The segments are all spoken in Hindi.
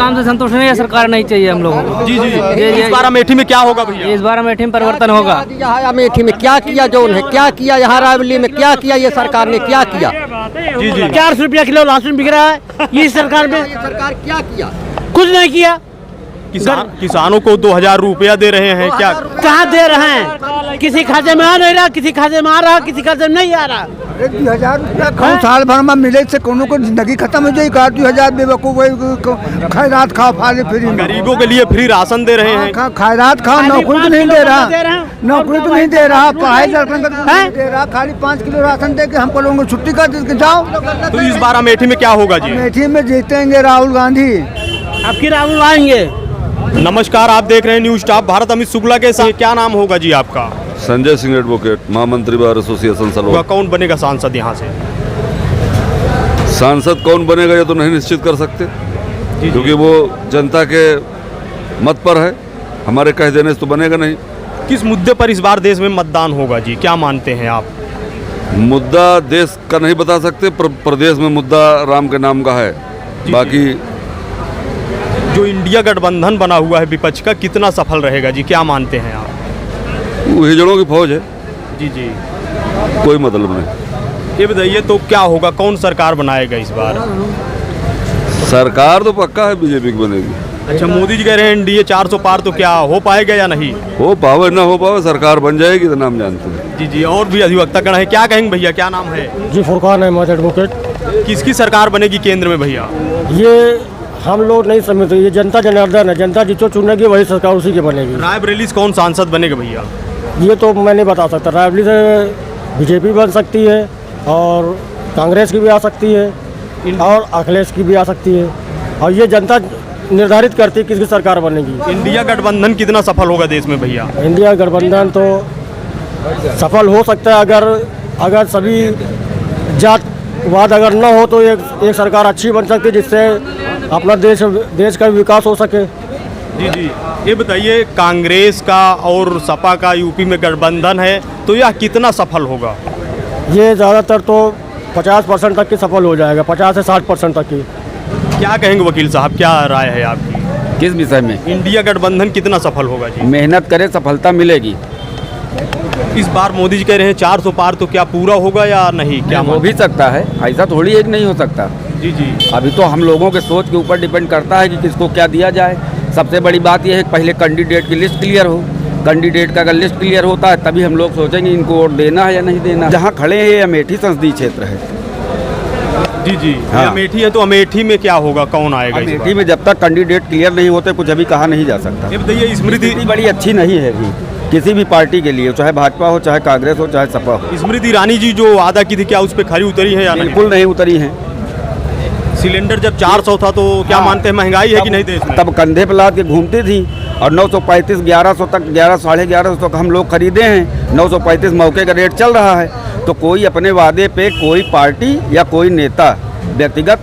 काम से संतुष्ट नहीं है, सरकार नहीं चाहिए हम लोगों को। जी जी, इस बार अमेठी में क्या होगा भैया? इस बार अमेठी में परिवर्तन होगा। अमेठी में क्या किया, जो उन्हें क्या किया, यहाँ रायबरेली में क्या किया, ये सरकार ने क्या किया? जी जी, 400 रुपया किलो लहसुन बिक रहा है ये सरकार में। सरकार क्या किया? कुछ नहीं किया। किसानों को 2000 रुपया दे रहे हैं, क्या कहाँ दे रहे हैं? किसी खाते में आ नहीं रहा, किसी खाते में आ रहा, किसी खाते में नहीं आ रहा। 2000 रुपया कौन साल भर में मिले से कोनो को जिंदगी खत्म हो जाए। 2000 बेवकूफ खैरात खाओ, फाले फ्री गरीबों के लिए फ्री राशन दे रहे हैं। खैरात खाओ, नौकरी तो नहीं दे रहा, नौकरी तो नहीं दे रहा, पढ़ाई लड़कन का नहीं दे रहा, खाली 5 किलो राशन दे के हमको लोगों को छुट्टी कर दे जाओ। तो इस बार अमेठी में क्या होगा जी? अमेठी में जीतेंगे राहुल गांधी। आपकी राहुल आएंगे। नमस्कार, आप देख रहे हैं न्यूज स्टाफ भारत। अमित शुक्ला के साथ क्या नाम होगा जी आपका? संजय सिंह एडवोकेट, महामंत्री बार एसोसिएशन सलवा। कौन बनेगा सांसद यहाँ से? सांसद कौन बनेगा ये तो नहीं निश्चित कर सकते, क्योंकि वो जनता के मत पर है। हमारे कह देने से तो बनेगा नहीं। किस मुद्दे पर इस बार देश में मतदान होगा जी, क्या मानते हैं आप? मुद्दा देश का नहीं बता सकते, प्रदेश में मुद्दा राम के नाम का है। बाकी जो इंडिया गठबंधन बना हुआ है विपक्ष का, कितना सफल रहेगा जी, क्या मानते हैं आप? वो हिजड़ों की फौज है जी जी, कोई मतलब नहीं। ये बताइए तो क्या होगा, कौन सरकार बनाएगा इस बार? सरकार तो पक्का है बीजेपी की बनेगी। अच्छा, मोदी जी कह रहे हैं एनडीए 400 पार, तो क्या हो पाएगा या नहीं? हो पावे ना हो पावे, सरकार बन जाएगी तो नाम जानते हैं। जी जी, और भी अधिवक्ता गण है, क्या कहेंगे भैया, क्या नाम है? जी फुरकान अहमद एडवोकेट। किसकी सरकार बनेगी केंद्र में भैया? ये हम लोग नहीं समझते, ये जनता जनार्दन है, जनता जिसको चुनेगी वही सरकार उसी की बनेगी। रायबरेली से कौन सांसद बनेगा भैया? ये तो मैं नहीं बता सकता। रायबरेली से बीजेपी बन सकती है और कांग्रेस की भी आ सकती है और अखिलेश की भी आ सकती है, और ये जनता निर्धारित करती है किसकी सरकार बनेगी। इंडिया गठबंधन कितना सफल होगा देश में भैया? इंडिया गठबंधन तो सफल हो सकता है अगर सभी जातवाद अगर न हो तो एक सरकार अच्छी बन सकती है, जिससे अपना देश का विकास हो सके। जी जी, ये बताइए कांग्रेस का और सपा का यूपी में गठबंधन है, तो यह कितना सफल होगा? ये ज़्यादातर तो 50% तक की सफल हो जाएगा, 50 से 60% तक की। क्या कहेंगे वकील साहब, क्या राय है आपकी? किस विषय में? इंडिया गठबंधन कितना सफल होगा जी? मेहनत करे सफलता मिलेगी। इस बार मोदी जी कह रहे हैं 400 पार, तो क्या पूरा होगा या नहीं? क्या हो भी सकता है, ऐसा थोड़ी एक नहीं हो सकता। जी जी, अभी तो हम लोगों के सोच के ऊपर डिपेंड करता है कि किसको क्या दिया जाए। सबसे बड़ी बात यह है कि पहले कैंडिडेट की लिस्ट क्लियर हो। कैंडिडेट का अगर लिस्ट क्लियर होता है तभी हम लोग सोचेंगे इनको वोट देना है या नहीं देना। जहाँ खड़े हैं ये अमेठी संसदीय क्षेत्र है। जी जी, हाँ। अमेठी है, तो अमेठी में क्या होगा, कौन आएगा इस अमेठी में जब तक कैंडिडेट क्लियर नहीं होते कुछ अभी कहा नहीं जा सकता। ये बताइए, स्मृति बड़ी अच्छी नहीं है अभी किसी भी पार्टी के लिए, चाहे भाजपा हो, चाहे कांग्रेस हो, चाहे सपा हो। स्मृति ईरानी जी जो वादा की थी, क्या उस पर खरी उतरी है या नहीं? बिल्कुल नहीं उतरी है। सिलेंडर जब 400 था तो क्या मानते हैं, महंगाई है कि नहीं देश में? तब कंधे पर लाद के घूमती थी और 935 1100 तक 1100 साढ़े 1100 तक हम लोग खरीदे हैं। 935 मौके का रेट चल रहा है। तो कोई अपने वादे पे कोई पार्टी या कोई नेता व्यक्तिगत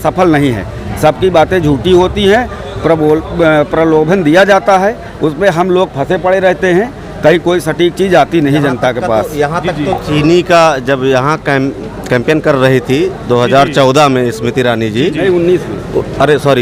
सफल नहीं है। सबकी बातें झूठी होती हैं, प्रलोभन दिया जाता है, उसमें हम लोग फंसे पड़े रहते हैं। कहीं कोई सटीक चीज़ आती नहीं जनता के पास। यहाँ तक तो चीनी का जब यहाँ कैंपेन कर रही थी 2014 में स्मृति ईरानी जी,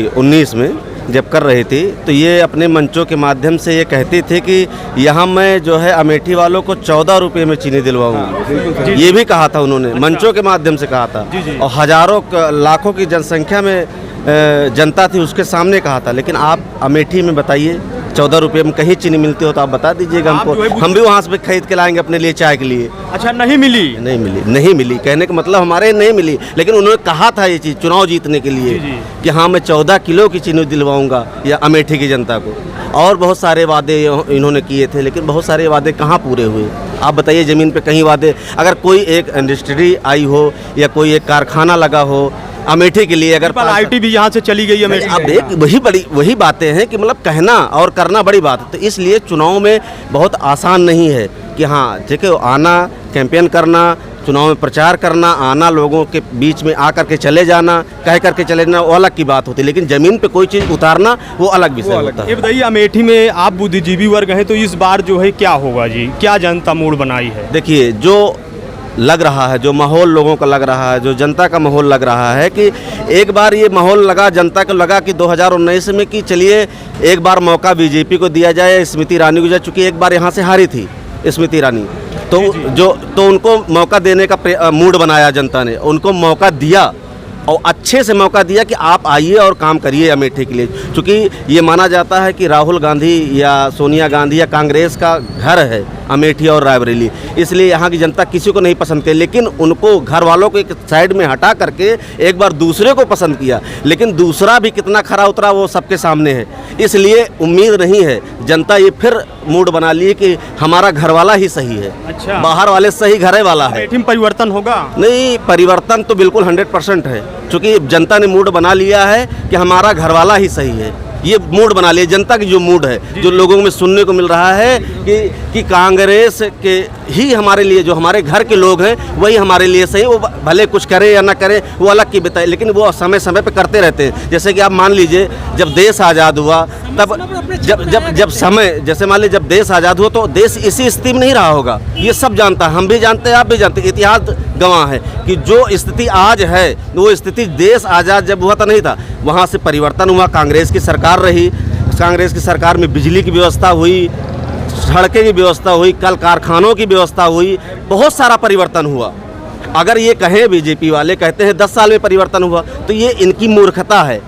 19 में जब कर रही थी, तो ये अपने मंचों के माध्यम से ये कहती थी कि यहाँ मैं जो है अमेठी वालों को 14 रुपये में चीनी दिलवाऊंगी। ये भी कहा था उन्होंने, मंचों के माध्यम से कहा था। और हजारों लाखों की जनसंख्या में जनता थी, उसके सामने कहा था। लेकिन आप अमेठी में बताइए 14 रुपये में कहीं चीनी मिलती हो तो आप बता दीजिएगा हमको, हम भी वहाँ से खरीद के लाएंगे अपने लिए चाय के लिए। अच्छा, नहीं मिली? नहीं मिली कहने का मतलब हमारे नहीं मिली, लेकिन उन्होंने कहा था ये चीज़ चुनाव जीतने के लिए कि हाँ मैं 14 किलो की चीनी दिलवाऊंगा या अमेठी की जनता को। और बहुत सारे वादे इन्होंने किए थे, लेकिन बहुत सारे वादे कहाँ पूरे हुए? आप बताइए, ज़मीन पे कहीं वादे, अगर कोई एक इंडस्ट्री आई हो या कोई एक कारखाना लगा हो अमेठी के लिए, अगर आईटी भी यहाँ से चली गई अमेठी। अब देख, वही बातें हैं कि मतलब कहना और करना बड़ी बात है। तो इसलिए चुनाव में बहुत आसान नहीं है कि हाँ ठीक है, आना कैंपेन करना, चुनाव में प्रचार करना, आना, लोगों के बीच में आकर के चले जाना, कह करके चले जाना, वो अलग की बात होती है। लेकिन जमीन पे कोई चीज़ उतारना वो अलग विषय होता है। ये बताइए, अमेठी में आप बुद्धिजीवी वर्ग हैं, तो इस बार जो है क्या होगा जी, क्या जनता मूड बनाई है? देखिए, जो लग रहा है, जो माहौल लोगों का लग रहा है, जो जनता का माहौल लग रहा है कि एक बार ये माहौल लगा, जनता को लगा कि 2019 में कि चलिए एक बार मौका बीजेपी को दिया जाए, स्मृति ईरानी को, चूँकि एक बार यहाँ से हारी थी स्मृति ईरानी, तो उनको मौका देने का मूड बनाया जनता ने, उनको मौका दिया और अच्छे से मौका दिया कि आप आइए और काम करिए अमेठी के लिए। क्योंकि ये माना जाता है कि राहुल गांधी या सोनिया गांधी या कांग्रेस का घर है अमेठी और रायबरेली, इसलिए यहाँ की जनता किसी को नहीं पसंद की, लेकिन उनको घर वालों को एक साइड में हटा करके एक बार दूसरे को पसंद किया, लेकिन दूसरा भी कितना खरा उतरा वो सबके सामने है। इसलिए उम्मीद नहीं है, जनता ये फिर मूड बना लिए कि हमारा घर वाला ही सही है। अच्छा, बाहर वाले सही घरे वाला है। अमेठी में परिवर्तन होगा? नहीं, परिवर्तन तो बिल्कुल 100% है, क्योंकि जनता ने मूड बना लिया है कि हमारा घर वाला ही सही है। ये मूड बना लिया जनता की, जो मूड है, जो लोगों में सुनने को मिल रहा है कि कांग्रेस के ही हमारे लिए, जो हमारे घर के लोग हैं वही हमारे लिए सही, वो भले कुछ करे या ना करे वो अलग की बताए, लेकिन वो समय समय पे करते रहते हैं। जैसे कि आप मान लीजिए जब देश आज़ाद हुआ तब जब समय, जैसे मान लीजिए जब देश आज़ाद हुआ तो देश इसी स्थिति में नहीं रहा होगा, ये सब जानता है, हम भी जानते हैं, आप भी जानते हैं, इतिहास गवाह है कि जो स्थिति आज है वो स्थिति देश आज़ाद जब हुआ था नहीं था। वहाँ से परिवर्तन हुआ, कांग्रेस की सरकार रही, कांग्रेस की सरकार में बिजली की व्यवस्था हुई, सड़कें की व्यवस्था हुई, कल कारखानों की व्यवस्था हुई, बहुत सारा परिवर्तन हुआ। अगर ये कहें बीजेपी वाले कहते हैं 10 साल में परिवर्तन हुआ, तो ये इनकी मूर्खता है।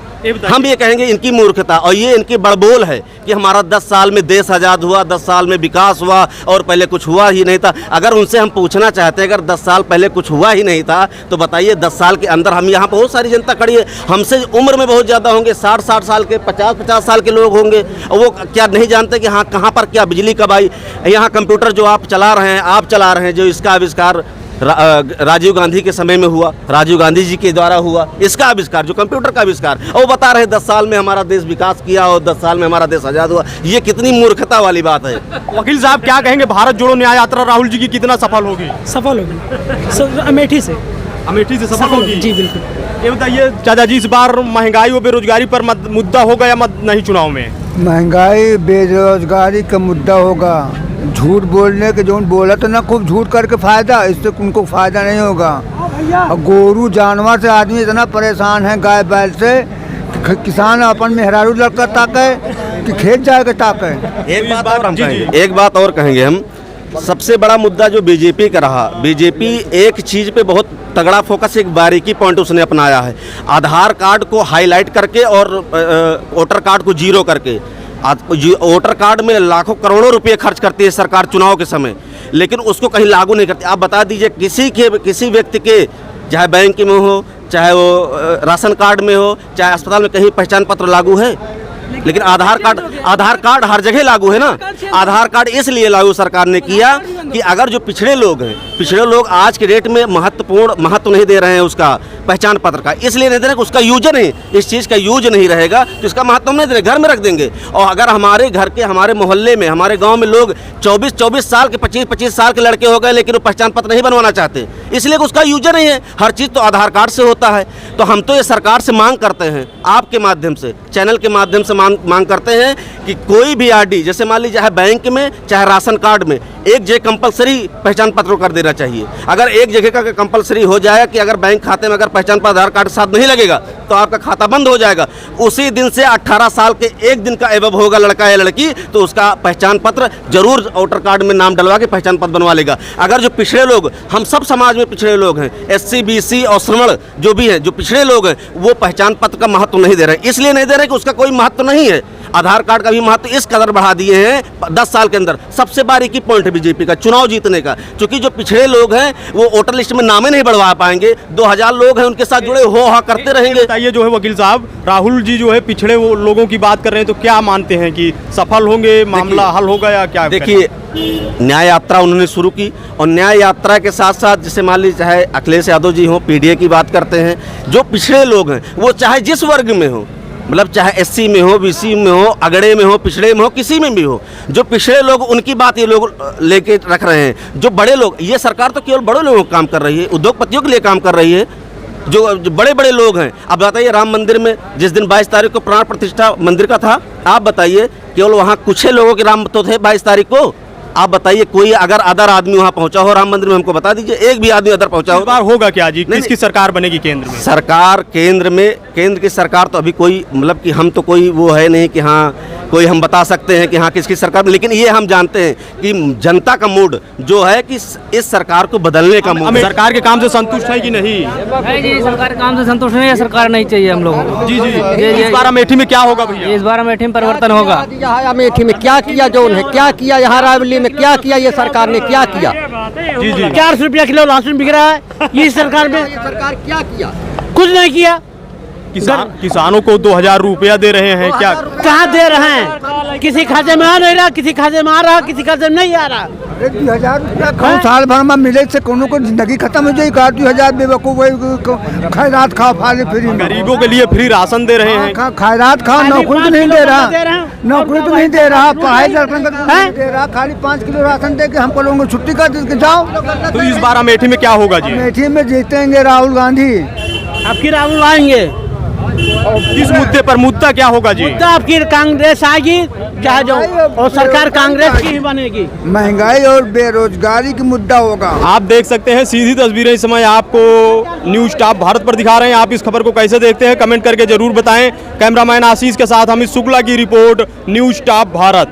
हम ये कहेंगे इनकी मूर्खता, और ये इनकी बड़बोल है कि हमारा 10 साल में देश आज़ाद हुआ, 10 साल में विकास हुआ और पहले कुछ हुआ ही नहीं था। अगर उनसे हम पूछना चाहते हैं, अगर 10 साल पहले कुछ हुआ ही नहीं था तो बताइए 10 साल के अंदर, हम यहाँ बहुत सारी जनता खड़ी है, हमसे उम्र में बहुत ज़्यादा होंगे, 60 साल के, 50 साल के लोग होंगे, और वो क्या नहीं जानते कि हाँ कहाँ पर क्या बिजली कब आई। यहाँ कंप्यूटर जो आप चला रहे हैं, आप चला रहे हैं, जो इसका आविष्कार राजीव गांधी के समय में हुआ, राजीव गांधी जी के द्वारा हुआ इसका आविष्कार, जो कंप्यूटर का आविष्कार, और वो बता रहे 10 साल में हमारा देश विकास किया और 10 साल में हमारा देश आज़ाद हुआ। ये कितनी मूर्खता वाली बात है। वकील साहब क्या कहेंगे, भारत जोड़ो न्याय यात्रा राहुल जी की कितना सफल होगी? सफल होगी, अमेठी से सफल होगी जी, बिल्कुल। ये बताइए चाचा जी, इस बार महंगाई और बेरोजगारी पर मुद्दा होगा या नहीं चुनाव में? महंगाई बेरोजगारी का मुद्दा होगा। झूठ बोलने के जो बोला तो ना खूब झूठ करके फायदा, इससे उनको फायदा नहीं होगा। और गोरू जानवर से आदमी इतना परेशान है, गाय बैल से, किसान अपन मेहरारू लड़कर ताके कि खेत जाके ताके। एक बात और कहेंगे हम, सबसे बड़ा मुद्दा जो बीजेपी का रहा, बीजेपी एक चीज़ पे बहुत तगड़ा फोकस, एक बारीकी पॉइंट उसने अपनाया है, आधार कार्ड को हाईलाइट करके और वोटर कार्ड को जीरो करके। वोटर कार्ड में लाखों करोड़ों रुपए खर्च करती है सरकार चुनाव के समय, लेकिन उसको कहीं लागू नहीं करती। आप बता दीजिए किसी व्यक्ति के, चाहे बैंक में हो, चाहे वो राशन कार्ड में हो, चाहे अस्पताल में, कहीं पहचान पत्र लागू है? लेकिन आधार कार्ड हर जगह लागू है ना। आधार कार्ड इसलिए लागू सरकार ने किया कि अगर जो पिछड़े लोग हैं, पिछड़े लोग आज के डेट में महत्व नहीं दे रहे हैं उसका पहचान पत्र का, इसलिए नहीं दे रहे कि उसका यूज नहीं, इस चीज़ का यूज नहीं रहेगा तो इसका महत्व नहीं दे रहे, घर में रख देंगे। और अगर हमारे घर के, हमारे मोहल्ले में, हमारे गांव में लोग 24 साल के, 25 साल के लड़के हो गए लेकिन वो पहचान पत्र नहीं बनवाना चाहते, इसलिए उसका यूज नहीं है। हर चीज़ तो आधार कार्ड से होता है। तो हम तो ये सरकार से मांग करते हैं, आपके माध्यम से, चैनल के माध्यम से मांग करते हैं कि कोई भी आरडी, जैसे मान लीजिए चाहे बैंक में चाहे राशन कार्ड में, एक जगह कंपलसरी पहचान पत्र कर देना चाहिए। अगर एक जगह का कंपलसरी हो जाए कि अगर बैंक खाते में अगर पहचान पत्र आधार कार्ड साथ नहीं लगेगा तो आपका खाता बंद हो जाएगा। उसी दिन से 18 साल के एक दिन का एबव होगा लड़का या लड़की, तो उसका पहचान पत्र जरूर वोटर कार्ड में नाम डलवा के पहचान पत्र बनवा लेगा। अगर जो पिछड़े लोग, हम सब समाज में पिछड़े लोग हैं, SC BC और श्रमण जो भी हैं, जो पिछड़े लोग हैं, वो पहचान पत्र का महत्व नहीं दे रहे, इसलिए नहीं दे रहे कि उसका कोई महत्व नहीं है। आधार कार्ड का भी महत्व इस कदर बढ़ा दिए हैं 10 साल के अंदर। सबसे बारीकी पॉइंट है बीजेपी का चुनाव जीतने का, क्योंकि जो पिछड़े लोग हैं वो वोटर लिस्ट में नामे नहीं बढ़वा पाएंगे। 2000 लोग हैं उनके साथ जुड़े हो हा करते रहेंगे। बताइए जो है वकील साहब, राहुल जी जो है पिछड़े वो लोगों की बात कर रहे हैं, तो क्या मानते हैं कि सफल होंगे, मामला हल होगा या क्या? देखिए, न्याय यात्रा उन्होंने शुरू की, और न्याय यात्रा के साथ साथ जैसे मान लीजिए चाहे अखिलेश यादव जी हो, PDA की बात करते हैं, जो पिछड़े लोग हैं वो चाहे जिस वर्ग में हो, मतलब चाहे SC में हो, BC में हो, अगड़े में हो, पिछड़े में हो, किसी में भी हो, जो पिछड़े लोग, उनकी बात ये लोग लेके रख रहे हैं। जो बड़े लोग, ये सरकार तो केवल बड़े लोगों का काम कर रही है, उद्योगपतियों के लिए काम कर रही है, जो बड़े बड़े लोग हैं। अब बताइए राम मंदिर में जिस दिन 22 तारीख को प्राण प्रतिष्ठा मंदिर का था, आप बताइए केवल वहाँ कुछ ही लोगों के राम तो थे 22 तारीख को, आप बताइए कोई अगर अदर आदमी वहाँ पहुंचा हो राम मंदिर में, हमको बता दीजिए एक भी आदमी अदर पहुंचा इस हो। बार होगा क्या जी? नहीं, किसकी सरकार बनेगी केंद्र में? सरकार केंद्र में, केंद्र की सरकार तो अभी कोई मतलब कि हम तो कोई वो है नहीं कि हाँ कोई हम बता सकते हैं कि हाँ किसकी सरकार में, लेकिन ये हम जानते हैं कि जनता का मूड जो है कि इस सरकार को बदलने का मूड। सरकार के काम से संतुष्ट है कि नहीं? नहीं जी, सरकार के काम से संतुष्ट नहीं है, सरकार नहीं चाहिए हम लोगों को। जी जी, इस बार अमेठी में क्या होगा भैया? इस बार अमेठी में परिवर्तन होगा। यहाँ अमेठी में क्या किया जोन है, क्या किया यहाँ रायबरेली में, क्या किया ये सरकार ने, क्या किया? जी जी, 400 रुपया किलो लहसुन बिक रहा है ये सरकार में। ये सरकार क्या किया? कुछ नहीं किया। किसानों को 2000 रुपया दे रहे हैं, क्या कहाँ दे रहे हैं? किसी खाते में आ नहीं रहा, किसी खाते में आ रहा, किसी खाते में नहीं आ रहा। 2000 रुपया कौन साल भर में मिले से कोनो को जिंदगी खत्म हो जाए। 2000 बेवकूफ वही खैरात खाओ फाले फ्री में। गरीबों के लिए फ्री राशन दे रहे हैं? खैरात खाओ, नौकरी तो नहीं दे रहा, नौकरी तो नहीं दे रहा, पढ़ाई लड़कन का तो नहीं दे रहा, खाली 5 किलो राशन दे के हमको लोगों को छुट्टी कर दे जाओ। तो इस बार अमेठी में क्या होगा जी? अमेठी में जीतेंगे राहुल गांधी। आपकी राहुल आएंगे। इस मुद्दे पर मुद्दा क्या होगा जी? मुद्दा आपकी कांग्रेस आएगी चाहे जो, और सरकार कांग्रेस की ही बनेगी। महंगाई और बेरोजगारी की मुद्दा होगा। आप देख सकते हैं सीधी तस्वीरें इस समय आपको न्यूज स्टाफ भारत पर दिखा रहे हैं। आप इस खबर को कैसे देखते हैं कमेंट करके जरूर बताएं। कैमरामैन आशीष के साथ अमित शुक्ला की रिपोर्ट, न्यूज स्टाफ भारत।